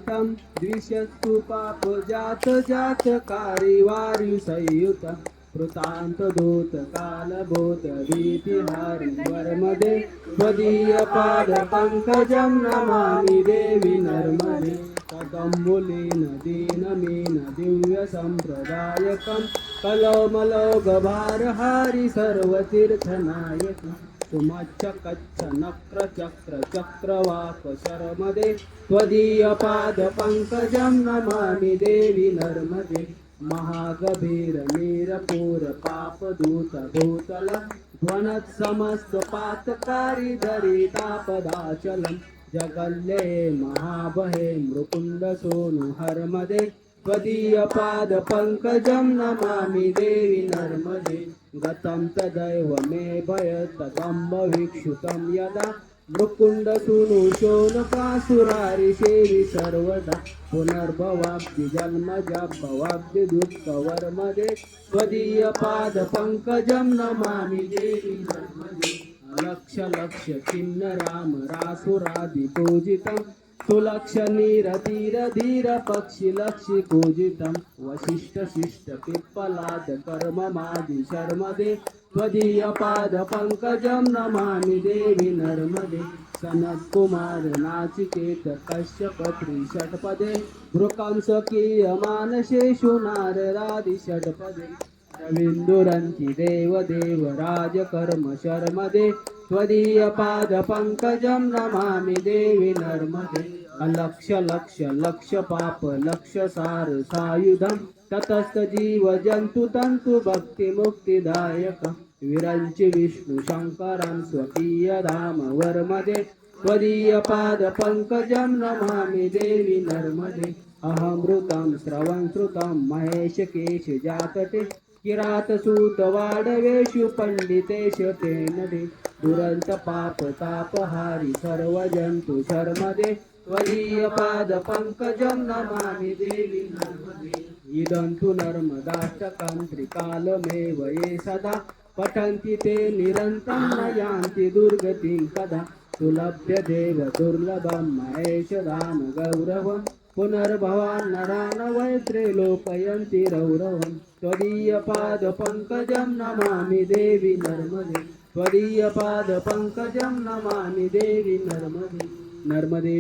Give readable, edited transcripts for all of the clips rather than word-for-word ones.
संयुतं द्विषस्तु पाप जात जात कारिवारि संयुतं कृतांत दूत कालभूत भीतिहारी वरमदे त्वदीयपाद पंकजं नमामि देवी नर्मदे कदम्बुलीन दीनमीन दिव्य संप्रदायकं कलमलौघभारहारि सर्वतीर्थनायकं सुमच्च कच्छ नक्र चक्र चक्रवाक शरमदे त्वदीयपाद पंकजं नमामि देवी नर्मदे महागभीर नीरपूर पापदूत भूतल ध्वनत् समस्त पातकारी दरितापदाचलं जगल्ये महाभये मृकुण्ड सोनु हरमदे त्वदीयपाद पंकजं नमामि देवी नर्मदे गतं तदैव मे भयतकम्बविक्षुतं यदा मृकुण्ड सूनु शोणकासुरारि सेवि सर्वदा पुनर्भवाब्धि जन्मजाभवाब्धि दुःखवर्मदे त्वदीयपाद पंकजं नमामि देवी नर्मदे लक्ष लक्ष चिन्ह राम रासुरादि पूजितं सुलक्ष नीर धीर धीर पक्षी लक्षि पूजितं वसिष्ठ शिष्ट पिप्पलाद कर्म मादि शर्मदे त्वदीयपाद पंकजं नमामि देवी नर्मदे सनत कुमार नाचिकेत कश्यप षट्पदे भृकंस मानसेषु नारदादि षट्पदे रवीन्दुरन्ति देव देव राजकर्म शर्मदे त्वदीयपाद पंकजं नमामि देवी नर्मदे अलक्ष लक्ष लक्ष पाप लक्ष सार सायुधं ततस्त जीव जंतु तंतु भक्ति मुक्तिदायक विरंचि विष्णु शंकरं स्वकीय धाम वर्मदे त्वदीयपाद पंकजं नमामि देवी नर्मदे अहमृतं श्रवं श्रुतं महेश केश जातटे किरात सूत वाडवेषु पंडितेश तेनदे दुरंत पाप तापहारी सर्व जंतु शर्मदे त्वदीयपाद पंकजं नमामि देवी नर्मदे इदं तु नर्मदाष्टकं त्रिकालमेव ये सदा पठन्ति ते निरन्तं न यान्ति दुर्गतिं कदा सुलभ्य देव दुर्लभं महेश दान गौरवं पुनर्भवान् नरान् वै त्रैलोकयन्ति रौरवं त्वदीयपाद पंकजं नमामि देवी नर्मदे त्वदीयपाद पंकजं नमामि देवी नर्मदे नर्मदे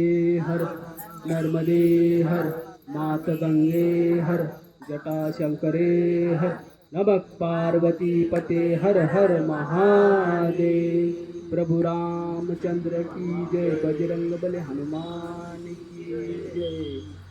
नर्मदे हर मात गंगे हर जटा शंकरे हर नमः पार्वती पते हर हर महादेव प्रभु रामचंद्र की जय बजरंग बली हनुमान की जय।